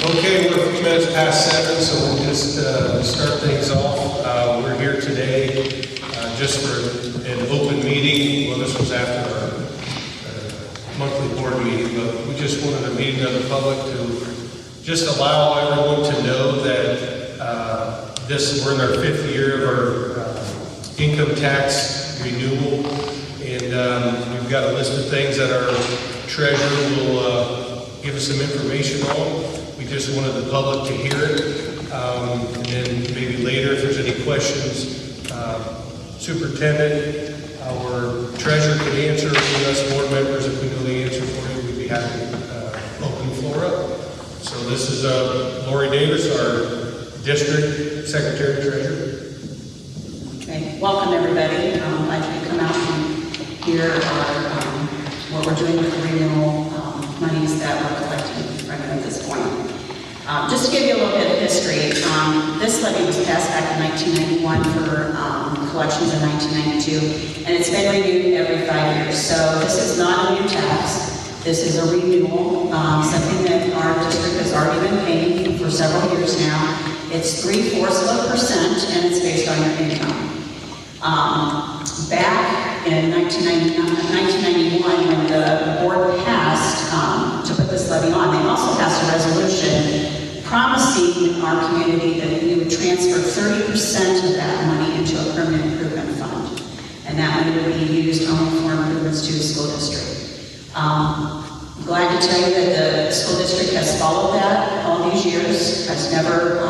Okay, we're a few minutes past 7, so we'll just start things off. We're here today just for an open meeting. Well, this was after our monthly board meeting, but we just wanted a meeting of the public to just allow everyone to know that we're in our 5th year of our income tax renewal, and we've got a list of things that our treasurer will give us some information on. We just wanted the public to hear it, and then maybe later, if there's any questions, Superintendent, our treasurer can answer. For us board members, if we know the answer for you, we'd be happy to open the floor up. So this is Lori Davis, our district secretary treasurer. Okay, welcome everybody. I'd like you to come out and hear what we're doing with the renewal monies that we're collecting right at this point. Just to give you a little bit of history, this levy was passed back in 1991 for collections in 1992, and it's been renewed every 5 years. So this is not a new tax. This is a renewal, something that our district has already been paying for several years now. It's 0.75%, and it's based on your income. Back in 1991, when the board passed to put this levy on, they also passed a resolution promising our community that we would transfer 30% of that money into a permanent improvement fund, and that money would be used only for improvements to the school district. I'm glad to tell you that the school district has followed that all these years, has never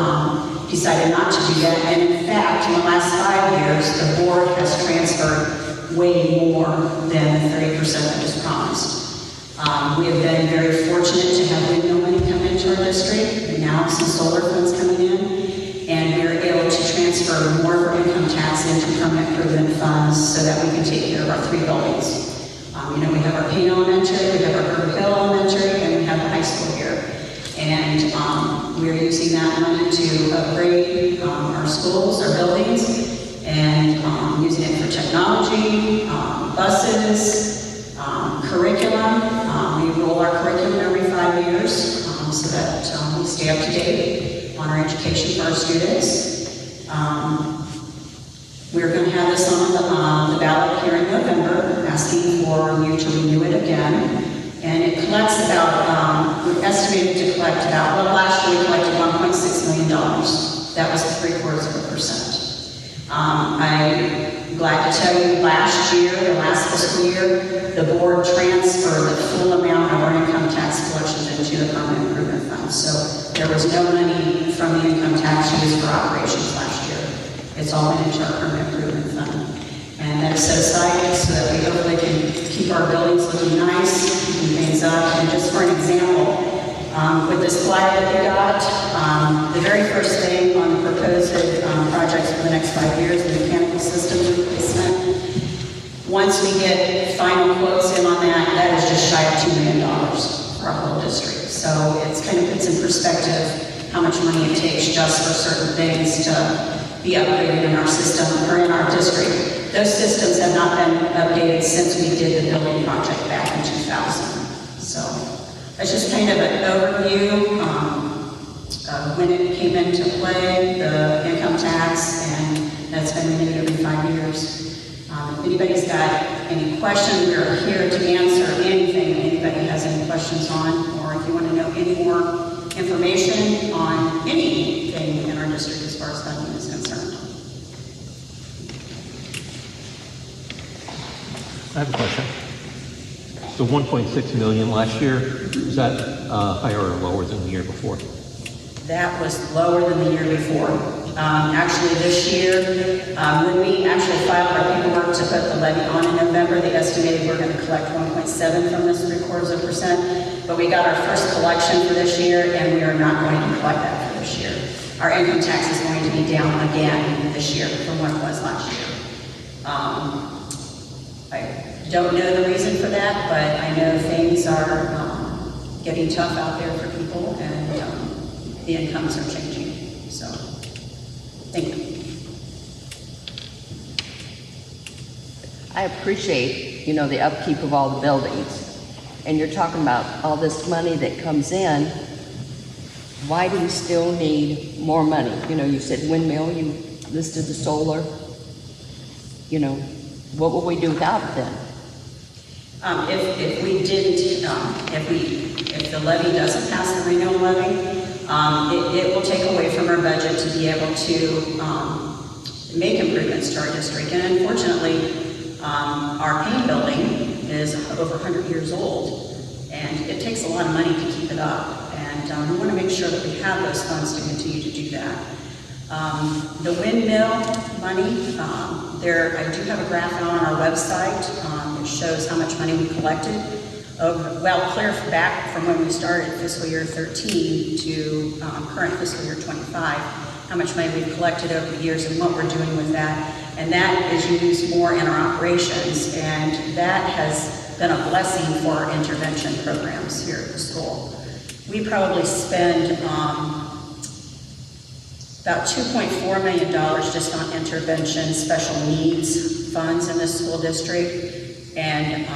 decided not to do that, and in fact, in the last 5 years, the board has transferred way more than the 30% that was promised. We have been very fortunate to have windmill money come into our district, and now some solar funds coming in, and we're able to transfer more of our income tax into permanent improvement funds so that we can take care of our 3 buildings. We have our Payne Elementary, we have our Herb Hill Elementary, and we have the high school here. And we're using that money to upgrade our schools, our buildings, and using it for technology, buses, curriculum. We roll our curriculum every 5 years so that we stay up to date on our education for our students. We're going to have this on the ballot here in November, asking for you to renew it again. And it collects about, we're estimated to collect about, well, last year we collected $1.6 million. That was 0.75%. I'm glad to tell you last year, the last fiscal year, the board transferred the full amount of our income tax collections into the permanent improvement fund. So there was no money from the income tax used for operations last year. It's all went into our permanent improvement fund. And that is set aside so that we hopefully can keep our buildings looking nice, keeping things up. And just for an example, with this flyer that we got, the very first thing on the proposed projects for the next 5 years, the mechanical system replacement. Once we get final quotes in on that, that is just shy of $2 million for our whole district. So it's kind of puts in perspective how much money it takes just for certain things to be upgraded in our system or in our district. Those systems have not been updated since we did the building project back in 2000. So that's just kind of an overview of when it came into play, the income tax, and that's been renewed every 5 years. If anybody's got any questions, we're here to answer anything that anybody has any questions on, or if you want to know any more information on anything in our district as far as funding is concerned. I have a question. The 1.6 million last year, is that higher or lower than the year before? That was lower than the year before. Actually, this year, when we actually filed our paperwork to put the levy on in November, they estimated we're going to collect 1.7 from this 0.75%. But we got our first collection for this year, and we are not going to collect that for this year. Our income tax is going to be down again this year from what it was last year. I don't know the reason for that, but I know things are getting tough out there for people, and the incomes are changing. So, thank you. I appreciate, the upkeep of all the buildings. And you're talking about all this money that comes in. why do we still need more money? You know, you said windmill, you listed the solar. You know, what will we do without it then? If we didn't, if the levy doesn't pass the renewal levy, it will take away from our budget to be able to make improvements to our district. And unfortunately, our Payne building is over 100 years old, and it takes a lot of money to keep it up. And we want to make sure that we have those funds to continue to do that. The windmill money, I do have a graph on our website. It shows how much money we collected. Clear back from when we started fiscal year 13 to current fiscal year 25, how much money we've collected over the years and what we're doing with that. And that is used more in our operations, and that has been a blessing for our intervention programs here at the school. We probably spend about $2.4 million just on intervention special needs funds in this school district. And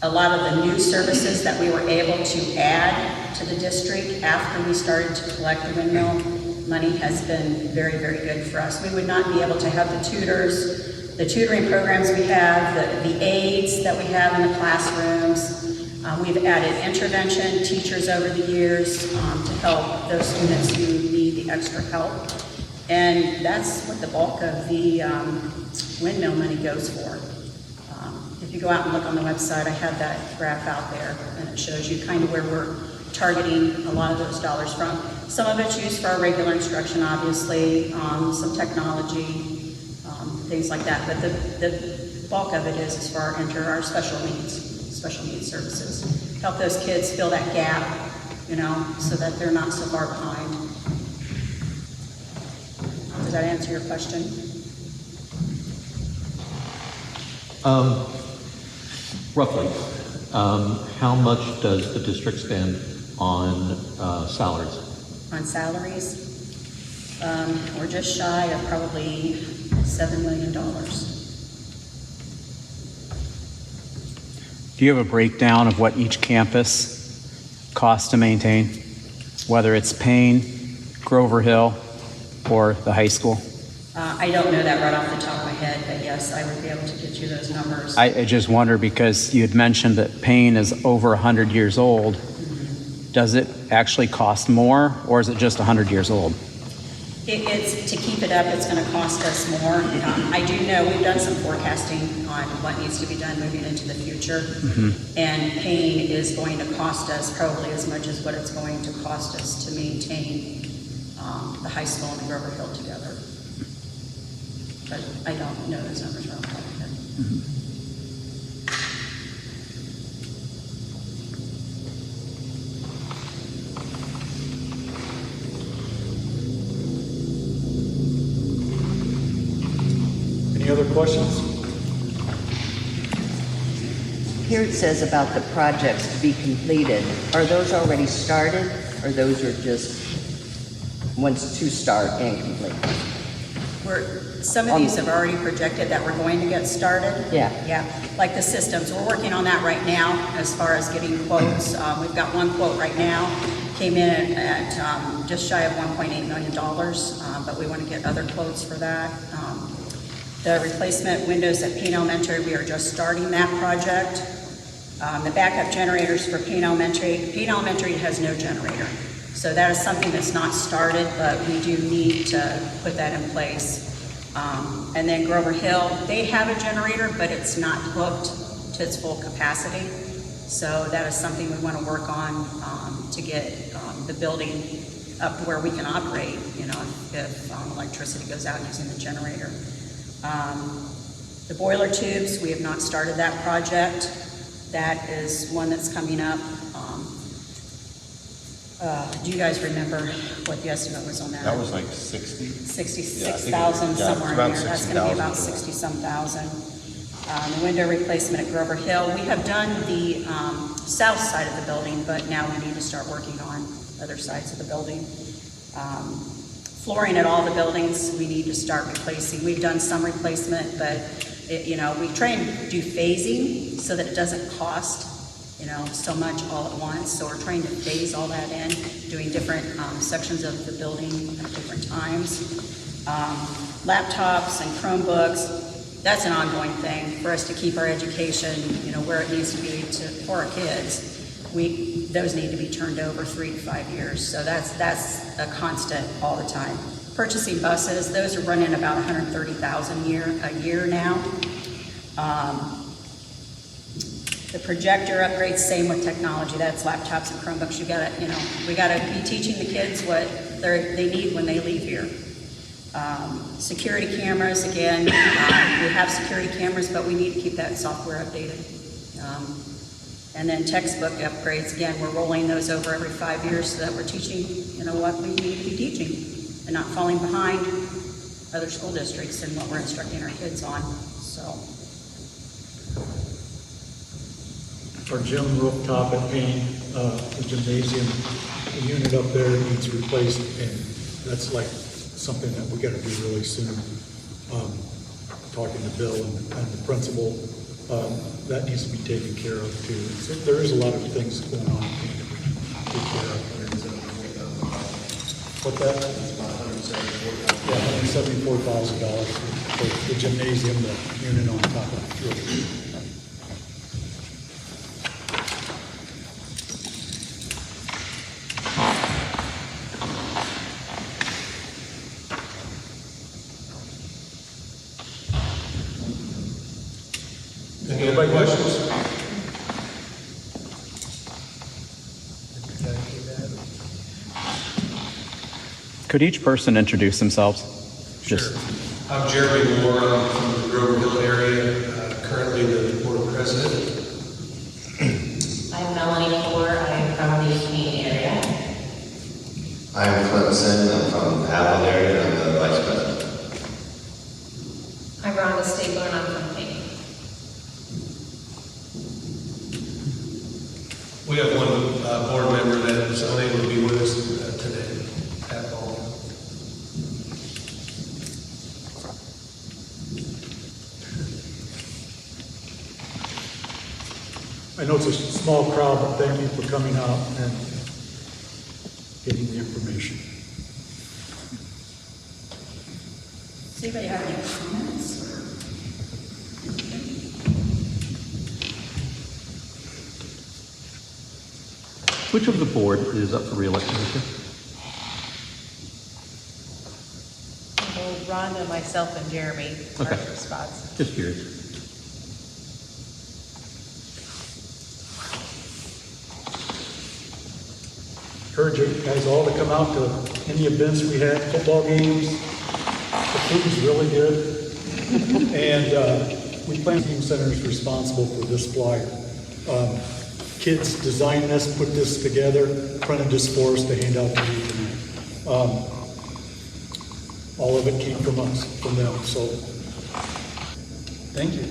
a lot of the new services that we were able to add to the district after we started to collect the windmill money has been very, very good for us. We would not be able to have the tutors, the tutoring programs we have, the aides that we have in the classrooms. We've added intervention teachers over the years to help those students who need the extra help. And that's what the bulk of the windmill money goes for. If you go out and look on the website, I have that graph out there, and it shows you kind of where we're targeting a lot of those dollars from. Some of it's used for our regular instruction, obviously, some technology, things like that. But the bulk of it is for our special needs services. Help those kids fill that gap, you know, so that they're not so far behind. Does that answer your question? Roughly, how much does the district spend on salaries? On salaries, we're just shy of probably $7 million. Do you have a breakdown of what each campus costs to maintain, whether it's Payne, Grover Hill, or the high school? I don't know that right off the top of my head, but yes, I would be able to get you those numbers. I just wonder, because you had mentioned that Payne is over 100 years old. Does it actually cost more, or is it just 100 years old? It's to keep it up, it's going to cost us more. I do know we've done some forecasting on what needs to be done moving into the future. Mm-hmm. And Payne is going to cost us probably as much as what it's going to cost us to maintain the high school and the Grover Hill together. But I don't know those numbers right off the top of my head. Mm-hmm. Any other questions? Here it says about the projects to be completed. Are those already started, or those are just ones to start and complete? Some of these have already projected that we're going to get started. Yeah. Like the systems, we're working on that right now as far as getting quotes. We've got one quote right now, came in at just shy of $1.8 million, but we want to get other quotes for that. The replacement windows at Payne Elementary, we are just starting that project. The backup generators for Payne Elementary has no generator. So that is something that's not started, but we do need to put that in place. And then Grover Hill, they have a generator, but it's not hooked to its full capacity. So that is something we want to work on to get the building up to where we can operate, you know, if electricity goes out using the generator. The boiler tubes, we have not started that project. That is one that's coming up. Do you guys remember what the estimate was on that? That was like 60. 66,000, somewhere in there. That's going to be about 60-some thousand. The window replacement at Grover Hill. We have done the south side of the building, but now we need to start working on other sides of the building. Flooring at all the buildings, we need to start replacing. We've done some replacement, but we try and do phasing so that it doesn't cost so much all at once. So we're trying to phase all that in, doing different sections of the building at different times. Laptops and Chromebooks, that's an ongoing thing for us to keep our education, where it needs to be for our kids. Those need to be turned over 3 to 5 years. So that's a constant all the time. Purchasing buses, those are running about $130,000 a year now. The projector upgrades, same with technology. That's laptops and Chromebooks. We gotta be teaching the kids what they need when they leave here. Security cameras, again, we have security cameras, but we need to keep that software updated. And then textbook upgrades, again, we're rolling those over every 5 years so that we're teaching, what we need to be teaching and not falling behind other school districts in what we're instructing our kids on, so. Our gym rooftop at Payne, the gymnasium, the unit up there needs replaced, and that's like something that we gotta do really soon. Talking to Bill and the principal, that needs to be taken care of too. So there is a lot of things going on that we take care of. What that? Yeah, $174,000 for the gymnasium, the unit on top of the roof. Any other questions? Could each person introduce themselves? Sure. I'm Jeremy Moore. I'm from the Grover Hill area, currently the board president. I'm Melanie Fuller. I am from the Payne area. I'm Clemson. I'm from the Avalon area, and I'm the vice president. I'm Rhonda Stabler, and I'm from Payne. We have one board member that is unable to be with us today, Pat Ball. I know it's a small crowd, but thank you for coming out and getting the information. Does anybody have any comments? Which of the board is up for re-election this year? Well, Rhonda, myself, and Jeremy are Okay. for spots. Just curious. Encourage you guys all to come out to any events we had, football games. The food's really good. And we plan Team Center is responsible for this flyer. Kids designed this, put this together, printed this for us to hand out to you tonight. All of it came from us, from them, so thank you.